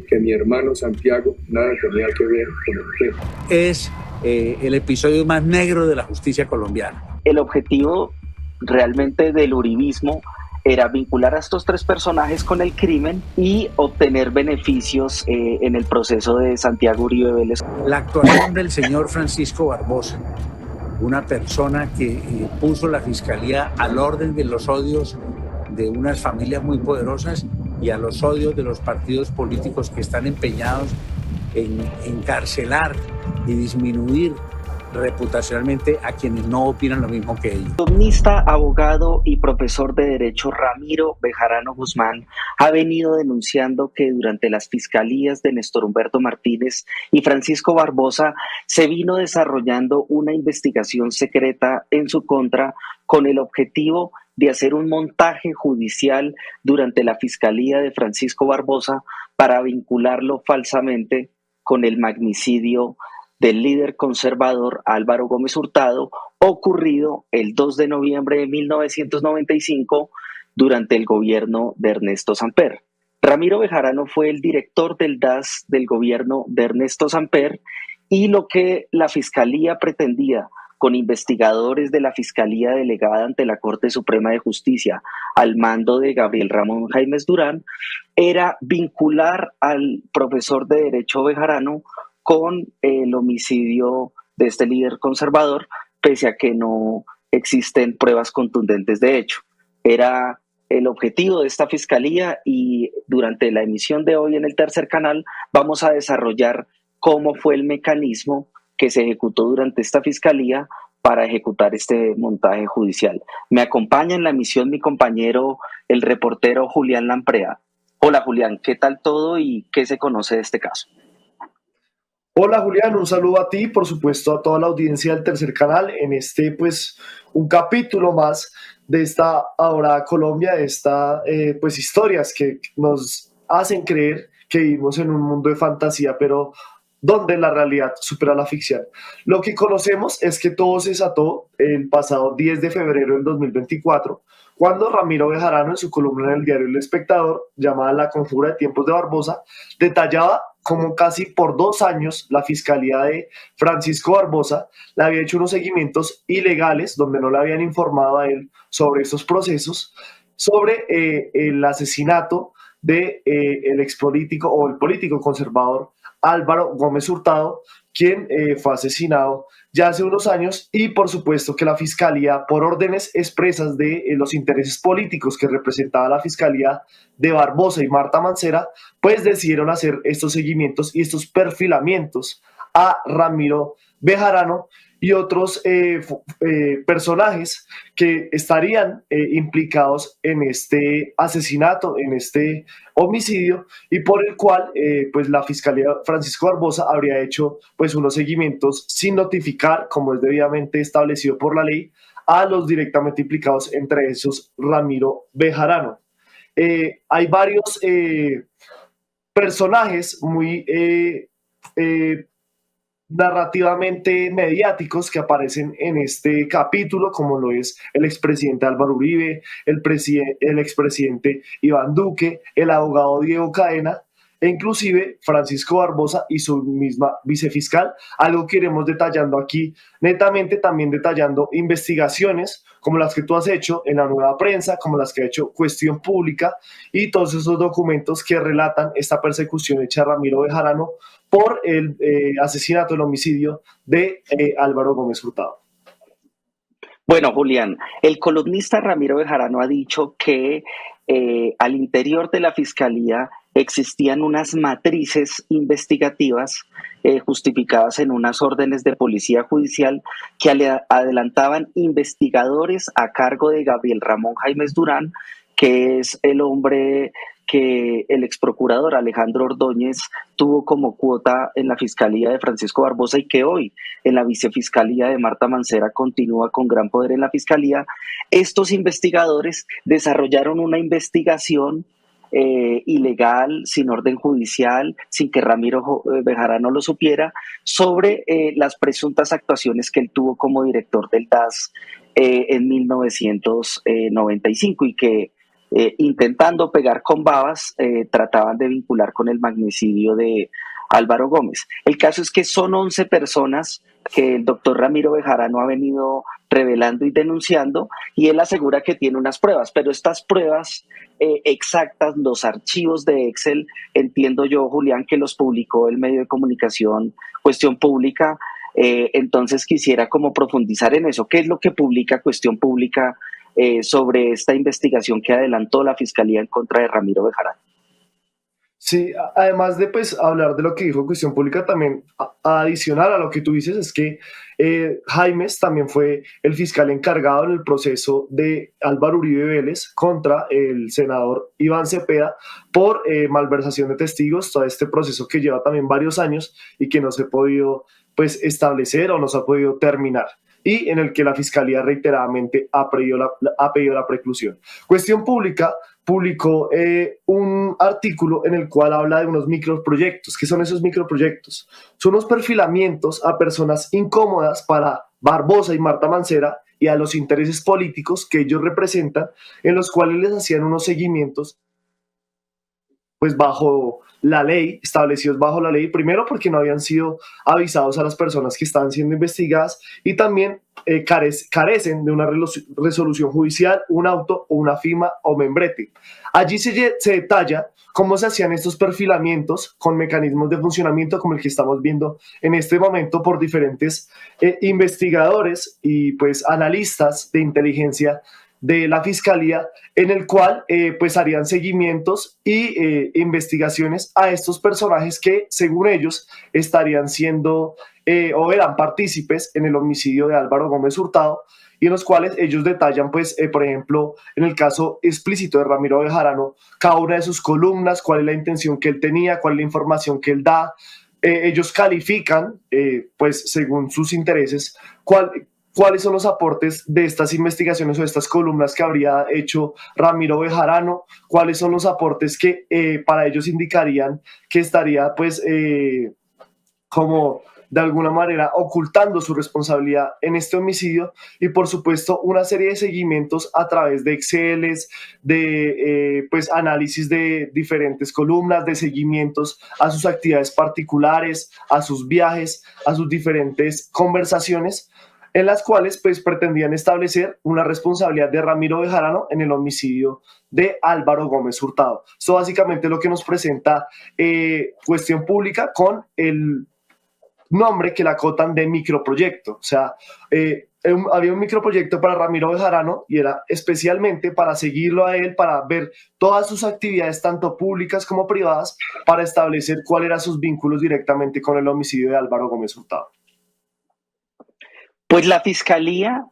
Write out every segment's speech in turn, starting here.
que mi hermano Santiago nada tenía que ver con el tema. Es el episodio más negro de la justicia colombiana. El objetivo realmente del uribismo era vincular a estos tres personajes con el crimen y obtener beneficios en el proceso de Santiago Uribe Vélez. La actuación del señor Francisco Barbosa, una persona que puso la fiscalía al orden de los odios de unas familias muy poderosas y a los odios de los partidos políticos que están empeñados en encarcelar y disminuir reputacionalmente a quienes no opinan lo mismo que ellos. El columnista, abogado y profesor de Derecho Ramiro Bejarano Guzmán ha venido denunciando que durante las fiscalías de Néstor Humberto Martínez y Francisco Barbosa se vino desarrollando una investigación secreta en su contra con el objetivo de hacer un montaje judicial durante la fiscalía de Francisco Barbosa para vincularlo falsamente con el magnicidio del líder conservador Álvaro Gómez Hurtado, ocurrido el 2 de noviembre de 1995 durante el gobierno de Ernesto Samper. Ramiro Bejarano fue el director del DAS del gobierno de Ernesto Samper y lo que la Fiscalía pretendía con investigadores de la Fiscalía delegada ante la Corte Suprema de Justicia al mando de Gabriel Ramón Jaimes Durán era vincular al profesor de Derecho Bejarano con el homicidio de este líder conservador, pese a que no existen pruebas contundentes de hecho. Era el objetivo de esta fiscalía y durante la emisión de hoy en el Tercer Canal vamos a desarrollar cómo fue el mecanismo que se ejecutó durante esta fiscalía para ejecutar este montaje judicial. Me acompaña en la emisión mi compañero, el reportero Julián Lamprea. Hola Julián, ¿qué tal todo y qué se conoce de este caso? Hola Julián, un saludo a ti, por supuesto a toda la audiencia del Tercer Canal en un capítulo más de esta Ahora Colombia, de esta historias que nos hacen creer que vivimos en un mundo de fantasía, pero donde la realidad supera la ficción. Lo que conocemos es que todo se desató el pasado 10 de febrero del 2024, cuando Ramiro Bejarano, en su columna en el diario El Espectador, llamada La Conjura de Tiempos de Barbosa, detallaba cómo casi por 2 años la Fiscalía de Francisco Barbosa le había hecho unos seguimientos ilegales donde no le habían informado a él sobre estos procesos, sobre el asesinato de el expolítico o el político conservador Álvaro Gómez Hurtado, quien fue asesinado ya hace unos años, y por supuesto que la Fiscalía, por órdenes expresas de los intereses políticos que representaba la Fiscalía de Barbosa y Marta Mancera, pues decidieron hacer estos seguimientos y estos perfilamientos a Ramiro Bejarano y otros personajes que estarían implicados en este asesinato, en este homicidio, y por el cual pues la Fiscalía Francisco Barbosa habría hecho pues unos seguimientos sin notificar, como es debidamente establecido por la ley, a los directamente implicados, entre esos Ramiro Bejarano. Hay varios personajes muy narrativamente mediáticos que aparecen en este capítulo, como lo es el expresidente Álvaro Uribe, el expresidente Iván Duque, el abogado Diego Cadena e inclusive Francisco Barbosa y su misma vicefiscal, algo que iremos detallando aquí netamente, también detallando investigaciones como las que tú has hecho en la Nueva Prensa, como las que ha hecho Cuestión Pública, y todos esos documentos que relatan esta persecución hecha a Ramiro Bejarano por el asesinato, el homicidio de Álvaro Gómez Hurtado. Bueno, Julián, el columnista Ramiro Bejarano ha dicho que al interior de la Fiscalía existían unas matrices investigativas justificadas en unas órdenes de policía judicial que adelantaban investigadores a cargo de Gabriel Ramón Jaimes Durán, que es el hombre que el exprocurador Alejandro Ordóñez tuvo como cuota en la Fiscalía de Francisco Barbosa y que hoy en la Vicefiscalía de Marta Mancera continúa con gran poder en la Fiscalía. Estos investigadores desarrollaron una investigación ilegal, sin orden judicial, sin que Ramiro Bejarano lo supiera, sobre las presuntas actuaciones que él tuvo como director del DAS en 1995 y que intentando pegar con babas, trataban de vincular con el magnicidio de Álvaro Gómez. El caso es que son 11 personas que el doctor Ramiro Bejarano ha venido revelando y denunciando, y él asegura que tiene unas pruebas, pero estas pruebas exactas, los archivos de Excel, entiendo yo, Julián, que los publicó el medio de comunicación Cuestión Pública. Entonces quisiera como profundizar en eso. ¿Qué es lo que publica Cuestión Pública sobre esta investigación que adelantó la Fiscalía en contra de Ramiro Bejarano? Sí, además de pues hablar de lo que dijo Cuestión Pública, también adicional a lo que tú dices es que Jaimes también fue el fiscal encargado en el proceso de Álvaro Uribe Vélez contra el senador Iván Cepeda por malversación de testigos, todo este proceso que lleva también varios años y que no se ha podido pues establecer o no se ha podido terminar, y en el que la Fiscalía reiteradamente ha pedido la preclusión. Cuestión Pública publicó un artículo en el cual habla de unos microproyectos. ¿Qué son esos microproyectos? Son unos perfilamientos a personas incómodas para Barbosa y Marta Mancera y a los intereses políticos que ellos representan, en los cuales les hacían unos seguimientos pues bajo la ley, establecidos bajo la ley, primero porque no habían sido avisados a las personas que estaban siendo investigadas, y también carecen de una resolución judicial, un auto o una firma o membrete. Allí se detalla cómo se hacían estos perfilamientos con mecanismos de funcionamiento como el que estamos viendo en este momento por diferentes investigadores y pues analistas de inteligencia de la Fiscalía, en el cual pues harían seguimientos y investigaciones a estos personajes que, según ellos, estarían siendo o eran partícipes en el homicidio de Álvaro Gómez Hurtado, y en los cuales ellos detallan, pues, por ejemplo, en el caso explícito de Ramiro Bejarano, cada una de sus columnas, cuál es la intención que él tenía, cuál es la información que él da. Ellos califican, pues, según sus intereses, cuáles son los aportes de estas investigaciones o de estas columnas que habría hecho Ramiro Bejarano, cuáles son los aportes que para ellos indicarían que estaría pues como de alguna manera ocultando su responsabilidad en este homicidio, y por supuesto una serie de seguimientos a través de Exceles, de pues análisis de diferentes columnas, de seguimientos a sus actividades particulares, a sus viajes, a sus diferentes conversaciones, en las cuales pues pretendían establecer una responsabilidad de Ramiro Bejarano en el homicidio de Álvaro Gómez Hurtado. Esto básicamente es lo que nos presenta Cuestión Pública, con el nombre que la acotan de microproyecto. O sea, había un microproyecto para Ramiro Bejarano y era especialmente para seguirlo a él, para ver todas sus actividades, tanto públicas como privadas, para establecer cuáles eran sus vínculos directamente con el homicidio de Álvaro Gómez Hurtado. Pues la Fiscalía,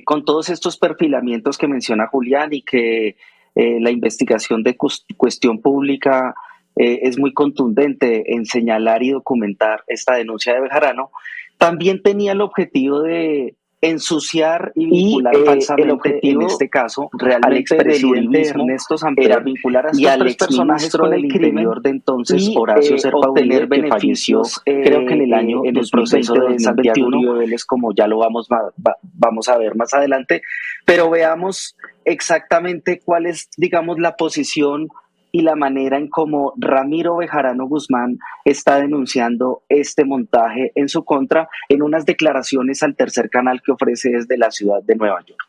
con todos estos perfilamientos que menciona Julián y que la investigación de Cuestión Pública es muy contundente en señalar y documentar esta denuncia de Bejarano, también tenía el objetivo de ensuciar y vincular falsamente, el objetivo, en este caso, realmente al expresidente Ernesto Samper, era vincular a y al exministro con el interior de entonces, Horacio Serpa Uribe, que falleció creo que en el año en el proceso de Santiago Uribe Vélez, como ya lo vamos a ver más adelante. Pero veamos exactamente cuál es, digamos, la posición y la manera en cómo Ramiro Bejarano Guzmán está denunciando este montaje en su contra en unas declaraciones al Tercer Canal que ofrece desde la ciudad de Nueva York.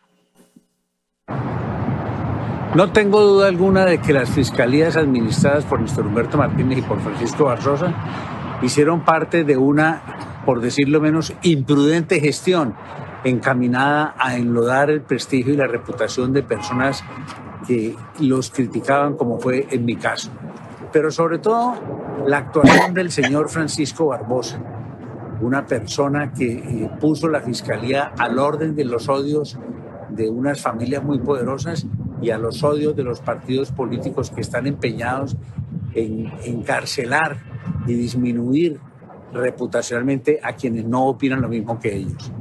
No tengo duda alguna de que las fiscalías administradas por Néstor Humberto Martínez y por Francisco Barbosa hicieron parte de una, por decirlo menos, imprudente gestión encaminada a enlodar el prestigio y la reputación de personas que los criticaban, como fue en mi caso. Pero sobre todo la actuación del señor Francisco Barbosa, una persona que puso la Fiscalía al orden de los odios de unas familias muy poderosas y a los odios de los partidos políticos que están empeñados en encarcelar y disminuir reputacionalmente a quienes no opinan lo mismo que ellos.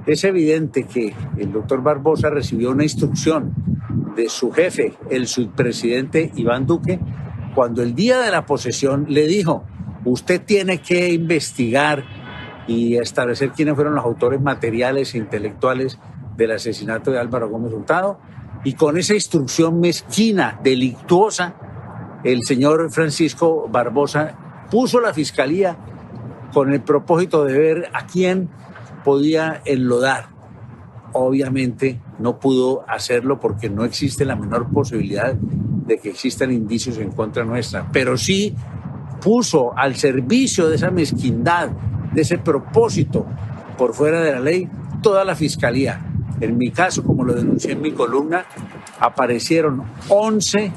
Es evidente que el doctor Barbosa recibió una instrucción de su jefe, el subpresidente Iván Duque, cuando el día de la posesión le dijo: usted tiene que investigar y establecer quiénes fueron los autores materiales e intelectuales del asesinato de Álvaro Gómez Hurtado, Y con esa instrucción mezquina, delictuosa, el señor Francisco Barbosa puso la fiscalía con el propósito de ver a quién podía enlodar. Obviamente no pudo hacerlo porque no existe la menor posibilidad de que existan indicios en contra nuestra, pero sí puso al servicio de esa mezquindad, de ese propósito por fuera de la ley, toda la fiscalía. En mi caso, como lo denuncié en mi columna, aparecieron 11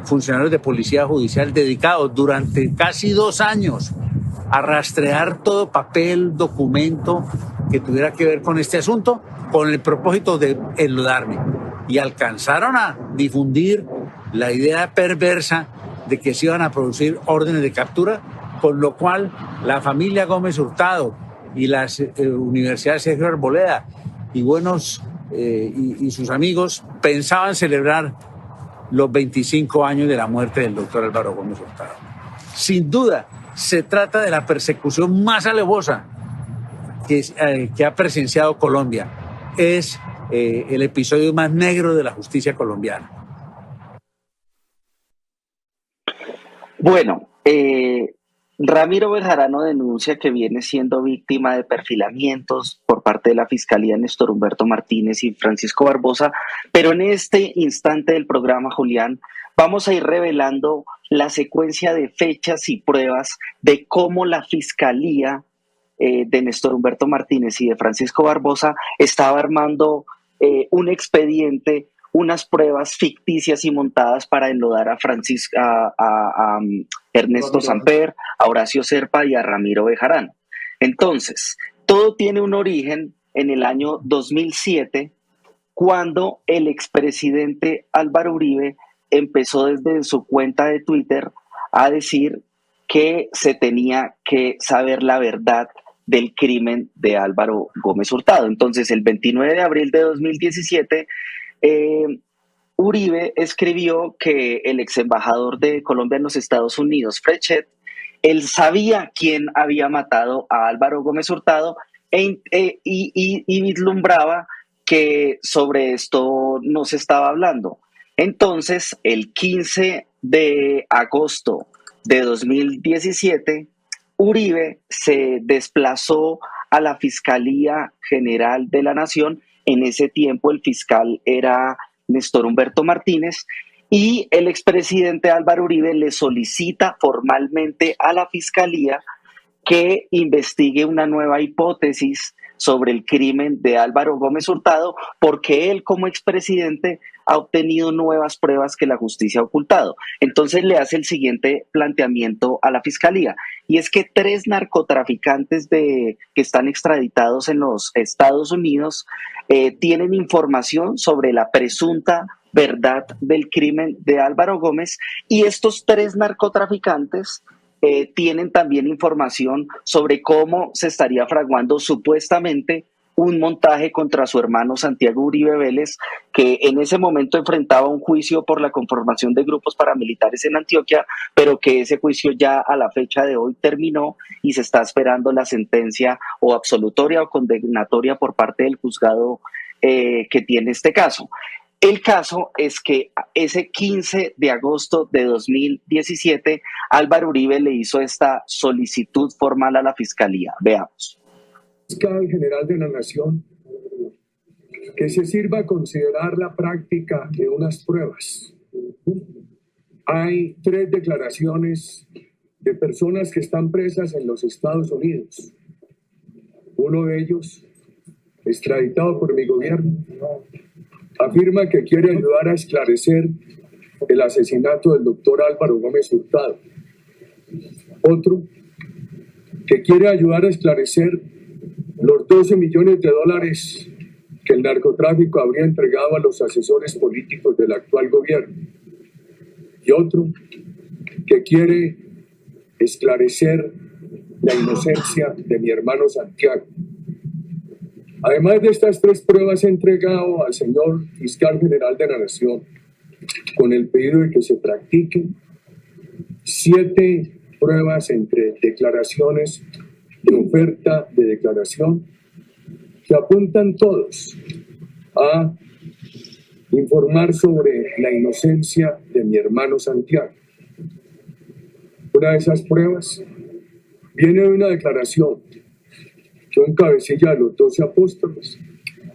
funcionarios de policía judicial dedicados durante casi 2 años a rastrear todo papel, documento que tuviera que ver con este asunto, con el propósito de enlodarme. Y alcanzaron a difundir la idea perversa de que se iban a producir órdenes de captura, con lo cual la familia Gómez Hurtado y las universidades Sergio Arboleda y y sus amigos pensaban celebrar los 25 años de la muerte del doctor Álvaro Gómez Hurtado. Sin duda, se trata de la persecución más alevosa que ha presenciado Colombia. Es el episodio más negro de la justicia colombiana. Bueno, Ramiro Bejarano denuncia que viene siendo víctima de perfilamientos por parte de la Fiscalía Néstor Humberto Martínez y Francisco Barbosa, pero en este instante del programa, Julián, vamos a ir revelando la secuencia de fechas y pruebas de cómo la Fiscalía de Néstor Humberto Martínez y de Francisco Barbosa estaba armando un expediente, unas pruebas ficticias y montadas para enlodar a Ernesto Samper, a Horacio Serpa y a Ramiro Bejarano. Entonces, todo tiene un origen en el año 2007, cuando el expresidente Álvaro Uribe empezó desde su cuenta de Twitter a decir que se tenía que saber la verdad del crimen de Álvaro Gómez Hurtado. Entonces, el 29 de abril de 2017, Uribe escribió que el ex embajador de Colombia en los Estados Unidos, Fred Chet, él sabía quién había matado a Álvaro Gómez Hurtado y vislumbraba que sobre esto no se estaba hablando. Entonces, el 15 de agosto de 2017, Uribe se desplazó a la Fiscalía General de la Nación. En ese tiempo el fiscal era Néstor Humberto Martínez y el expresidente Álvaro Uribe le solicita formalmente a la Fiscalía que investigue una nueva hipótesis sobre el crimen de Álvaro Gómez Hurtado, porque él como expresidente ha obtenido nuevas pruebas que la justicia ha ocultado. Entonces le hace el siguiente planteamiento a la Fiscalía, y es que 3 narcotraficantes que están extraditados en los Estados Unidos tienen información sobre la presunta verdad del crimen de Álvaro Gómez, y estos 3 narcotraficantes tienen también información sobre cómo se estaría fraguando supuestamente un montaje contra su hermano Santiago Uribe Vélez, que en ese momento enfrentaba un juicio por la conformación de grupos paramilitares en Antioquia, pero que ese juicio ya a la fecha de hoy terminó y se está esperando la sentencia o absolutoria o condenatoria por parte del juzgado que tiene este caso. El caso es que ese 15 de agosto de 2017, Álvaro Uribe le hizo esta solicitud formal a la Fiscalía. Veamos. Fiscal General de la Nación, que se sirva a considerar la práctica de unas pruebas. Hay 3 declaraciones de personas que están presas en los Estados Unidos. Uno de ellos, extraditado por mi gobierno, afirma que quiere ayudar a esclarecer el asesinato del doctor Álvaro Gómez Hurtado. Otro, que quiere ayudar a esclarecer los $12 millones que el narcotráfico habría entregado a los asesores políticos del actual gobierno. Y otro, que quiere esclarecer la inocencia de mi hermano Santiago. Además de estas 3 pruebas, he entregado al señor Fiscal General de la Nación, con el pedido de que se practiquen 7 pruebas entre declaraciones de oferta de declaración, que apuntan todos a informar sobre la inocencia de mi hermano Santiago. Una de esas pruebas viene de una declaración que un cabecilla de los 12 apóstoles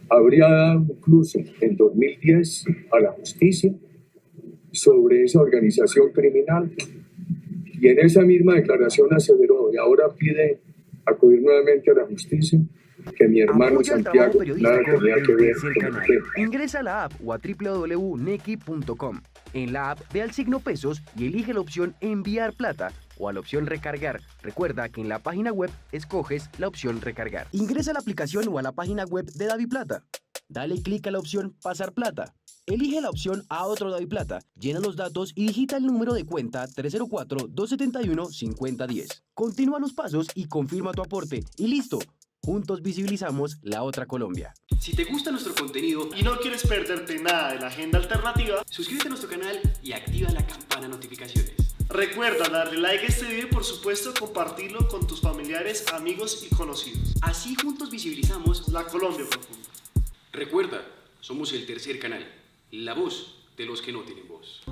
habría dado incluso en 2010 a la justicia sobre esa organización criminal, y en esa misma declaración aseveró y ahora pide acudir nuevamente a la justicia que mi hermano Apoya el Santiago trabajo nada periodístico tenía del que ver Tercer con Canal. el tema. Ingresa a la app o a www.nequi.com. En la app ve al signo pesos y elige la opción enviar plata o a la opción recargar. Recuerda que en la página web escoges la opción recargar. Ingresa a la aplicación o a la página web de DaviPlata. Dale clic a la opción pasar plata. Elige la opción a otro DaviPlata, llena los datos y digita el número de cuenta 304-271-5010. Continúa los pasos y confirma tu aporte y listo. Juntos visibilizamos la otra Colombia. Si te gusta nuestro contenido y no quieres perderte nada de la agenda alternativa, suscríbete a nuestro canal y activa la campana de notificaciones. recuerda darle like a este video y por supuesto compartirlo con tus familiares, amigos y conocidos. Así juntos visibilizamos la Colombia profunda. Recuerda, somos el Tercer Canal, la voz de los que no tienen voz.